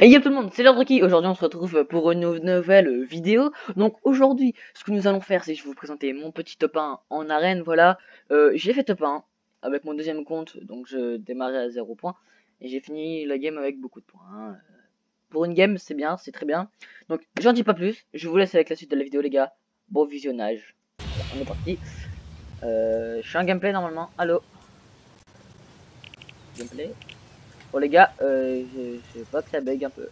Et yo tout le monde, c'est l'Ordrequi. Aujourd'hui on se retrouve pour une nouvelle vidéo. Donc aujourd'hui, ce que nous allons faire, c'est que je vais vous présenter mon petit top 1 en arène, voilà. J'ai fait top 1 avec mon deuxième compte, donc je démarrais à 0 points. Et j'ai fini la game avec beaucoup de points, hein. Pour une game, c'est bien, c'est très bien. Donc j'en dis pas plus, je vous laisse avec la suite de la vidéo les gars. Bon visionnage. On est parti. Je suis en gameplay normalement, allo. Gameplay. Bon les gars, je sais pas que ça bug un peu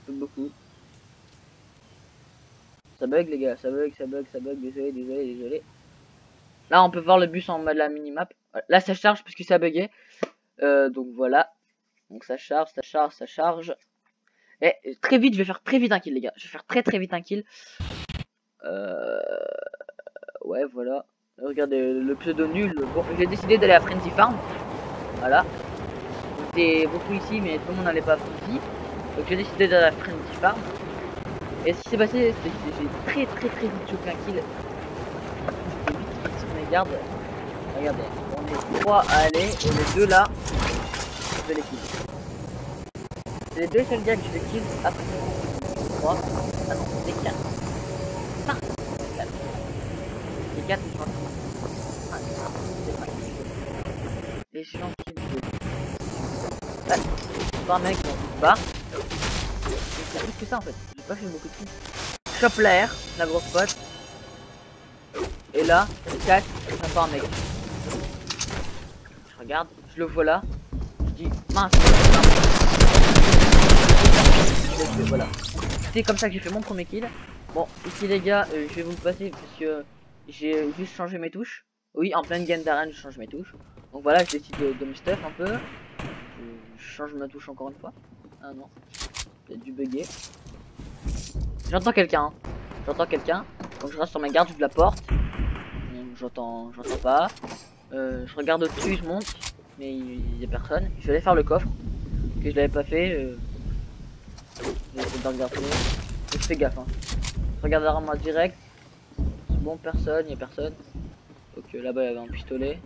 beaucoup. Ça bug les gars, ça bug, désolé, désolé, désolé. Là on peut voir le bus en mode la minimap. Là ça charge parce que ça buguait. Donc voilà. Donc ça charge, ça charge, ça charge. Et très vite, je vais faire très vite un kill les gars. Je vais faire très vite un kill. Ouais voilà. Regardez le pseudo nul. Bon, j'ai décidé d'aller à Frenzy Farm. Voilà. C'était beaucoup ici mais tout le monde n'allait pas à Frenzy. Donc j'ai décidé d'aller à Frenzy Farm. Et ce qui s'est passé, c'est que j'ai très vite chopé un kill. J'ai vite sur mes gardes. Regardez, on est 3 à aller et les deux là, je vais les kill. C'est les deux seuls gars que je vais kill après 3. Ah non, c'est 4. Ah, c'est 4. C'est 4 et je pense. Ah, c'est 5. Les gens qui me ouais, c'est pas un mec qui se bat. C'est plus que ça en fait. J'ai pas fait beaucoup de kills. Chope l'air, la grosse pote. Et là, 4, ça pas un mec. Je regarde, je le vois là. Je dis mince. Voilà. C'est comme ça que j'ai fait mon premier kill. Bon, ici les gars, je vais vous le passer parce que j'ai juste changé mes touches. Oui, en pleine game d'arène, je change mes touches. Donc voilà, je décide de me stuff un peu. Je change ma touche encore une fois. Ah non, peut-être du bugger. J'entends quelqu'un. Hein. J'entends quelqu'un. Donc je reste sur ma garde, j'ouvre la porte. J'entends pas. Je regarde au-dessus, je monte. Mais il y a personne. Je vais aller faire le coffre. Que je l'avais pas fait. Je vais essayer de regarder. Je fais gaffe. Hein. Je regarde l'arme direct. C'est bon, personne, il y a personne. Donc là-bas il y avait un pistolet.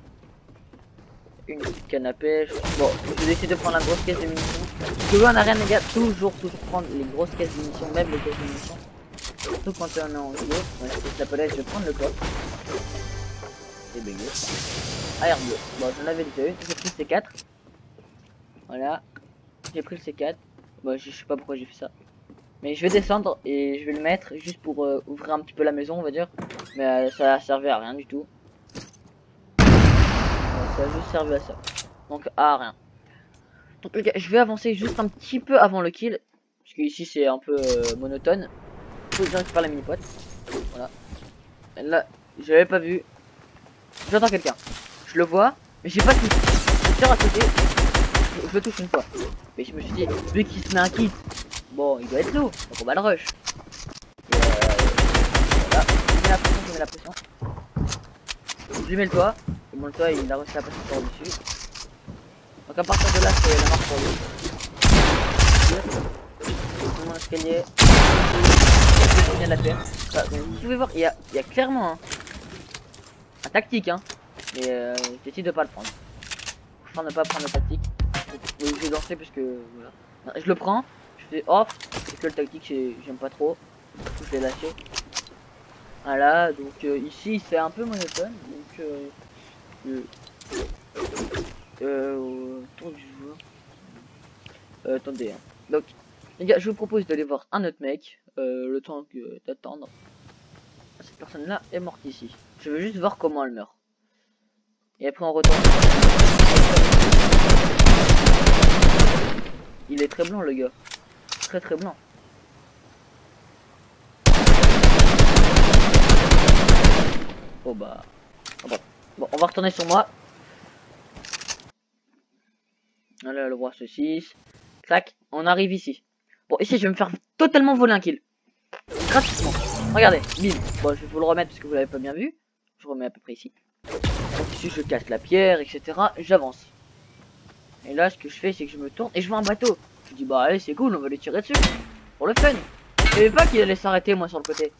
Une petite canne à pêche. Bon, je vais essayer de prendre la grosse caisse de munitions. Toujours en arène les gars, toujours prendre les grosses caisses de munitions, même les caisses de munitions. Surtout quand on est en duo. Ouais, je l'appelais, je vais prendre le coffre. C'est bugué. AR bleu. Bon, j'en avais déjà une, j'ai pris le C4. Voilà. J'ai pris le C4. Bon, je sais pas pourquoi j'ai fait ça. Mais je vais descendre et je vais le mettre juste pour ouvrir un petit peu la maison, on va dire. Mais ça a servi à rien du tout. Ça a juste servi à ça. Donc à rien. Donc les gars, je vais avancer juste un petit peu avant le kill. Parce que ici c'est un peu monotone. Faut que je récupère la mini pote. Voilà. Et là, je l'avais pas vu. J'entends quelqu'un. Je le vois, mais j'ai pas de touche. Je tire à côté. Je le touche une fois. Mais je me suis dit, vu qu'il se met un kit, bon, il doit être lourd. Donc on va le rush. Et voilà. Je mets la pression, je mets la pression. Je lui mets le toit. Et bon, le toit, il a réussi à passer par dessus. Donc à partir de là, c'est la marche pour lui. Mon escalier. Je la terre. Voilà, donc, vous pouvez voir, il y a clairement un tactique, hein. Mais je décide de pas le prendre. Je préfère ne pas prendre la tactique. Oui, je vais danser parce que voilà. Non, je le prends, je fais off. C'est que le tactique, j'aime pas trop. Du coup, je l'ai lâché. Voilà, donc ici c'est un peu monotone. Donc tour du joueur. Attendez. Hein. Donc, les gars, je vous propose d'aller voir un autre mec. Le temps d'attendre. Cette personne-là est morte ici. Je veux juste voir comment elle meurt. Et après on retourne. Il est très blanc le gars. Très blanc. Oh bah. Oh bah. Bon, on va retourner sur moi. Voilà le roi saucisse. Clac, on arrive ici. Bon, ici je vais me faire totalement voler un kill. Gratuitement. Regardez, bim. Bon, je vais vous le remettre parce que vous l'avez pas bien vu. Je remets à peu près ici. Donc ici je casse la pierre, etc. J'avance. Et là ce que je fais c'est que je me tourne et je vois un bateau. Je dis bah allez c'est cool, on va lui tirer dessus. Pour le fun. Je savais pas qu'il allait s'arrêter moi sur le côté.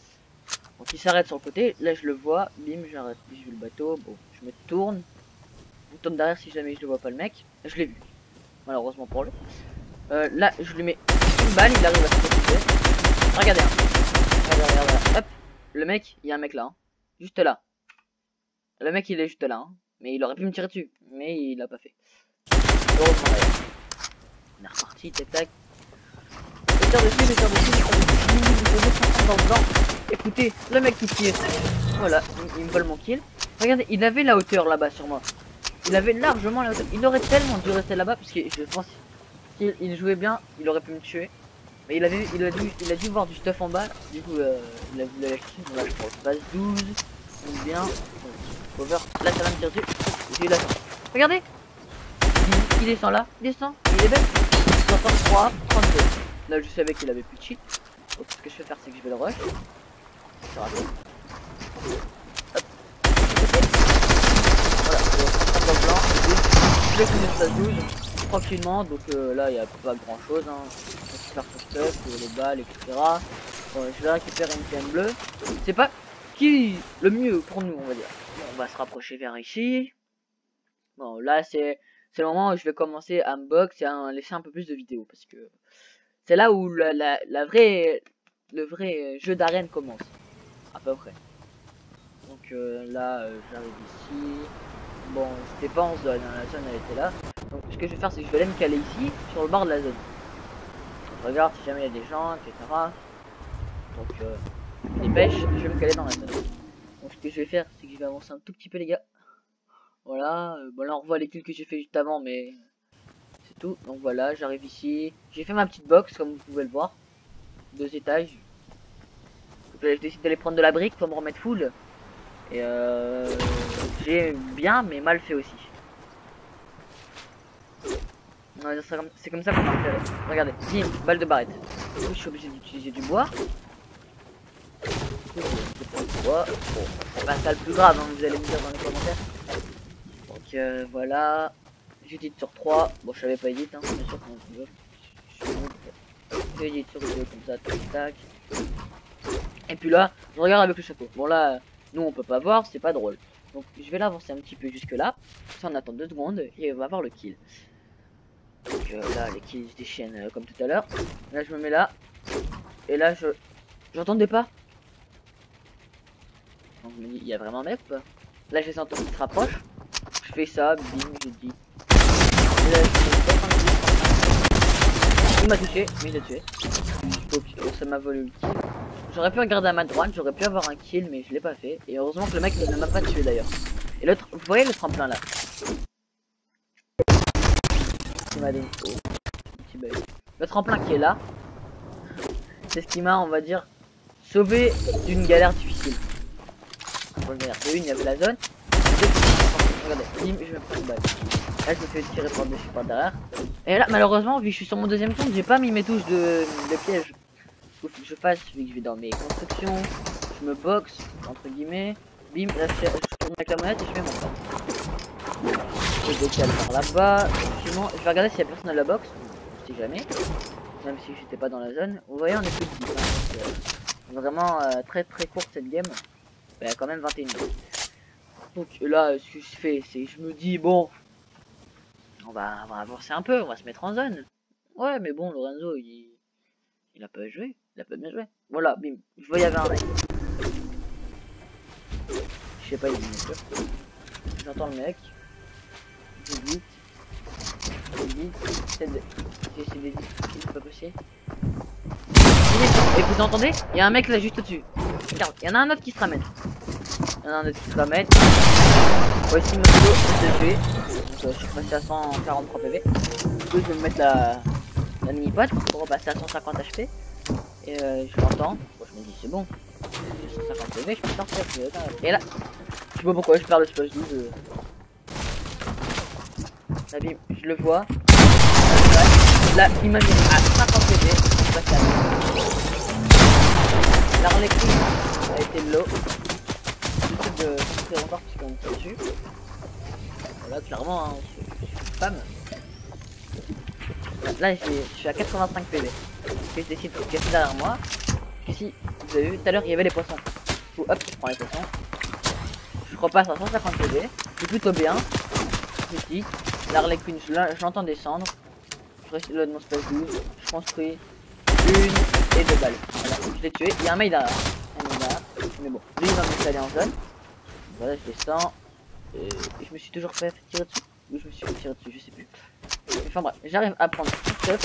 Donc il s'arrête sur le côté, là je le vois, bim j'arrête, j'ai vu le bateau, bon je me tourne. Je me tourne derrière si jamais je ne vois pas le mec. Je l'ai vu. Malheureusement pour lui. Là, je lui mets une balle, il arrive à se retrouver. Regardez, hein. Regarde. Hop, le mec, il y a un mec là, hein. Juste là. Le mec, il est juste là, hein. Mais il aurait pu me tirer dessus, mais il l'a pas fait. Heureusement, d'ailleurs. On est reparti, tac tac. Je tire dessus. Dans le blanc. Écoutez, le mec qui tire. Voilà, il me vole mon kill. Regardez, il avait la hauteur là-bas sur moi. Il avait largement la hauteur. Il aurait tellement dû rester là-bas parce que je pense qu'il jouait bien, il aurait pu me tuer. Mais il a dû voir du stuff en bas. Du coup, il a voulu aller chercher. Là, je pense base 12. Donc bien. Over. Là, ça va me tirer dessus. J'ai eu la chance. Regardez. Il descend là. Il descend. Il est bête. 63, 32. Là, je savais qu'il avait plus de cheat. Donc, ce que je vais faire, c'est que je vais le rush. Je raté. Hop. Voilà. Dans le blanc. Je vais finir ça 12. Tranquillement. Donc là, il n'y a pas grand chose. Hein. Je vais faire tout stuff. Les balles, etc. Bon, je vais récupérer une PM bleue. C'est pas qui le mieux pour nous, on va dire. Bon, on va se rapprocher vers ici. Bon, là, c'est le moment où je vais commencer à me box et à laisser un peu plus de vidéos. Parce que c'est là où le vrai jeu d'arène commence. À peu près. Donc là, j'arrive ici. Bon, c'était pas en zone, hein, la zone elle était là. Donc ce que je vais faire, c'est que je vais aller me caler ici, sur le bord de la zone. Je regarde si jamais il y a des gens, etc. Donc, dépêche, je vais me caler dans la zone. Donc ce que je vais faire, c'est que je vais avancer un tout petit peu, les gars. Voilà, bon là on revoit les kills que j'ai fait juste avant, mais c'est tout. Donc voilà, j'arrive ici. J'ai fait ma petite box, comme vous pouvez le voir. 2 étages. J'ai décidé d'aller prendre de la brique pour me remettre full. Et j'ai bien mais mal fait aussi. C'est comme ça qu'on marche. Regardez, bim, balle de barrette. Du coup, je suis obligé d'utiliser du bois. Bon, c'est pas ça le plus grave, hein, vous allez me dire dans les commentaires. Donc voilà. J'édite sur 3. Bon, je savais pas edit, hein, bien sûr quand je edite sur 2 comme ça, tac tac. Et puis là, je regarde avec le chapeau. Bon là, nous on peut pas voir, c'est pas drôle. Donc je vais l'avancer un petit peu jusque là. Ça on attend 2 secondes et on va voir le kill. Donc là les kills se déchaînent comme tout à l'heure. Là je me mets là. Et là j'entendais pas. Donc je me dis, il y a vraiment un mec ou pas? Là je les entends qui se rapprochent. Je fais ça, bim, je dis. Et là, il m'a touché, mais il a tué. Donc ça m'a volé le kill. J'aurais pu regarder à ma droite, j'aurais pu avoir un kill, mais je l'ai pas fait. Et heureusement que le mec ne m'a pas tué d'ailleurs. Et l'autre, vous voyez le tremplin là? Le tremplin qui est là, c'est ce qui m'a, on va dire, sauvé d'une galère difficile. De une, il y avait la zone. Regardez, bim, je me prends une balle. Là, je me fais tirer par dessus par derrière. Et là, malheureusement, vu que je suis sur mon deuxième tour, j'ai pas mis mes touches de piège. Faut que je fasse, vu que je vais dans mes constructions, je me boxe, entre guillemets, bim, là je tourne avec la manette et je mets mon temps. Je décale par là-bas, effectivement, je vais regarder s'il y a personne à la boxe, je sais jamais, même si j'étais pas dans la zone. Vous voyez, on est plus de 10, hein, donc, vraiment très courte cette game, il y a quand même 21 minutes. Donc là, ce que je fais, c'est que je me dis, bon, on va avancer un peu, on va se mettre en zone. Ouais, mais bon, Lorenzo, il a pas joué, il a pas bien joué. Voilà, bim, je vois il y avait un mec. Je sais pas, il est bien sûr. J'entends le mec. J'édite, j'essaie d'éditer, c'est pas possible. Et vous entendez? Il y a un mec là juste au-dessus. Regarde, il y en a un autre qui se ramène. Voici mon solo, je l'ai tué. Donc je suis passé à 143 PV. Du coup je vais me mettre la mini-pote pour repasser à 150 HP. Et je l'entends. Bon, je me dis c'est bon. 150 PV, je peux sortir. Et là, je sais pas pourquoi je perds le splash 12. Là, bim, je le vois. Là, il m'a mis à 50 PV. Je passe à l'Harley Quinn a été low. J'essaie de faire encore parce qu'on est dessus. Voilà, clairement, hein, je suis femme. Là, je suis à 85 PV. Je décide de casser derrière moi. Ici, vous avez vu, tout à l'heure, il y avait les poissons. Du coup, hop, je prends les poissons. Je repasse à 150 PV. C'est plutôt bien. Ici, l'Harley Quinn, je l'entends descendre. reload mon space 12, je construis une et deux balles. Voilà, je l'ai tué, il y a un mec derrière. Mais bon, lui il va m'installer en zone. Voilà, je descends. Et je me suis toujours fait tirer dessus. Ou je me suis fait tirer dessus, je sais plus. Enfin bref, j'arrive à prendre tout stuff.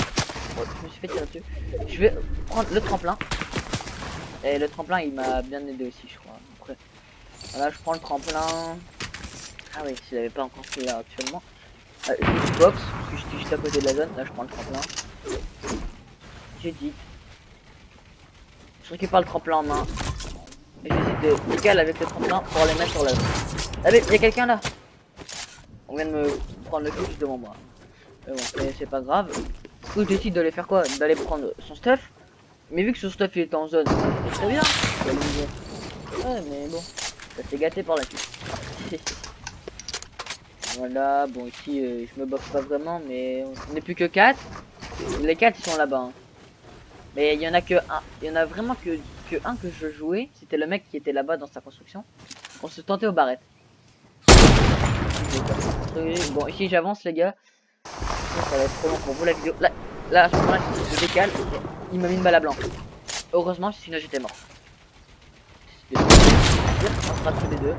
Bon, je me suis fait tirer dessus. Je vais prendre le tremplin. Et le tremplin il m'a bien aidé aussi, je crois. Après, voilà, je prends le tremplin. Ah oui, je l'avais pas encore fait là actuellement. J'ai une box, parce que j'étais juste à côté de la zone. Là, je prends le tremplin. J'ai dit. Je récupère le tremplin en main. Et j'essaie de décaler avec le tremplin pour les mettre sur la zone. Ah mais il y a quelqu'un là. On vient de me prendre le fiche devant moi. Mais bon, c'est pas grave. Du coup, je décide d'aller faire quoi? D'aller prendre son stuff. Mais vu que son stuff il était en zone, c'était très bien. Ouais, mais bon, ça s'est gâté par la suite. Voilà, bon, ici, je me boxe pas vraiment, mais on n'est plus que 4. Les 4 ils sont là-bas. Hein. Mais il y en a que un. Il y en a vraiment que un que je jouais. C'était le mec qui était là-bas dans sa construction. On se tentait aux barrettes. Bon, ici j'avance, les gars. Ça va être trop long pour vous la vidéo. Là à ce moment-là, je décale. Il m'a mis une balle à blanc. Heureusement, sinon j'étais mort. On sera tous les deux.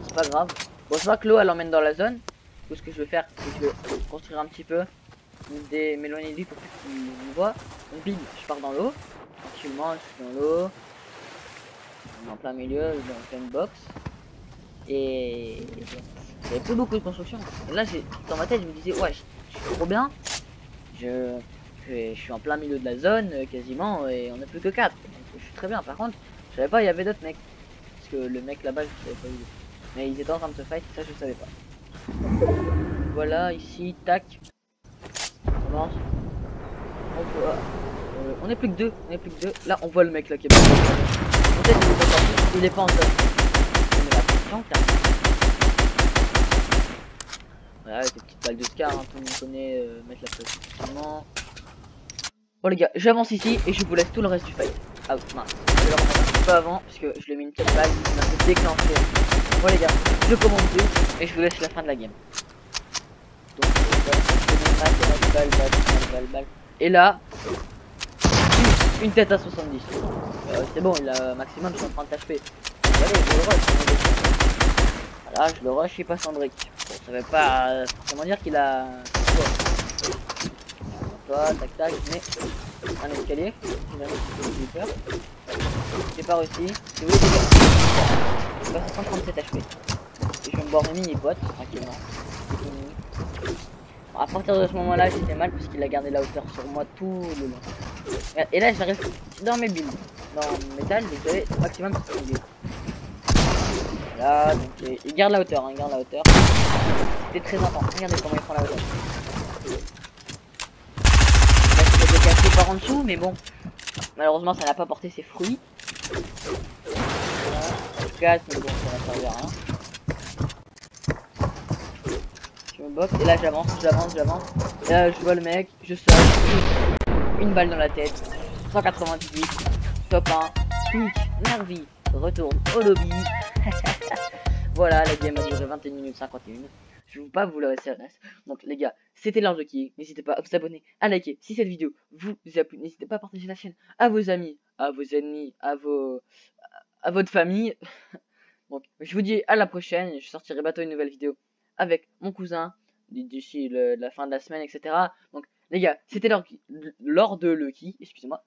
C'est pas grave. Bon, je vois que l'eau elle emmène dans la zone. Du coup, ce que je vais faire, c'est que je vais construire un petit peu. M'éloigner de lui pour qu'il me voit. Donc, big, je pars dans l'eau. Tranquillement, je suis dans l'eau. On est en plein milieu, dans pleine box. Et il n'y avait plus beaucoup de construction. Et là, dans ma tête, je me disais, ouais, je suis trop bien. Je suis en plein milieu de la zone, quasiment, et on n'est plus que 4. Donc, je suis très bien. Par contre, je savais pas, il y avait d'autres mecs. Parce que le mec là-bas, je savais pas où il était. Mais ils étaient en train de se fight, ça, je savais pas. Voilà, ici, tac. On avance. On est plus que 2. On est plus que 2. Là, on voit le mec là qui est parti. Peut-être qu'il est pas sorti. Il est pas en zone. Mais attention, voilà, avec des petites balles de scar, hein, tout le monde connaît, mettre la pression facilement. Bon les gars, j'avance ici et je vous laisse tout le reste du fight. Ah mince, je vais le reprendre un petit peu avant, parce que je lui ai mis une petite balle, il m'a fait déclencher. Bon les gars, je commence tout et je vous laisse la fin de la game. Donc, balle. Et là, une tête à 70. C'est bon, il a maximum 130 HP. Allez, je le rush. Voilà, je le rush, il passe en brick. Bon, ça veut pas forcément dire qu'il a... Toi, tac tac, mais un escalier. J'ai pas réussi. C'est où les gars? J'ai passé 137 HP. Et je vais me boire mes mini-potes tranquillement. Bon, à partir de ce moment-là, j'étais mal parce qu'il a gardé la hauteur sur moi tout le long. Et là, j'arrive dans mes builds. Dans métal, vous savez, maximum 70. Voilà, donc il garde la hauteur, hein, il garde la hauteur. C'était très intense. Regardez comment il prend la hauteur. Là, je peux décaler par en dessous, mais bon. Malheureusement, ça n'a pas porté ses fruits. Voilà, je casse, mais bon, ça va servir à rien. Je me boxe, et là, j'avance. Et là, je vois le mec, je saute. Une balle dans la tête. 198. Top 1. Quick, Nervi. Retourne au lobby. Voilà, la game a duré 21 minutes 51. Je ne vais pas vous le laisser à l'as. Donc les gars, c'était l'heure de qui. N'hésitez pas à vous abonner, à liker. Si cette vidéo vous a plu, n'hésitez pas à partager la chaîne à vos amis, à vos ennemis, à votre famille. Donc je vous dis à la prochaine. Je sortirai bientôt une nouvelle vidéo avec mon cousin d'ici la fin de la semaine, etc. Donc les gars, c'était l'heure de Lucky, excusez-moi.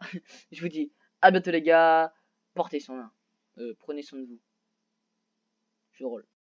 Je vous dis à bientôt les gars. Portez soin. Prenez soin de vous. Je roule.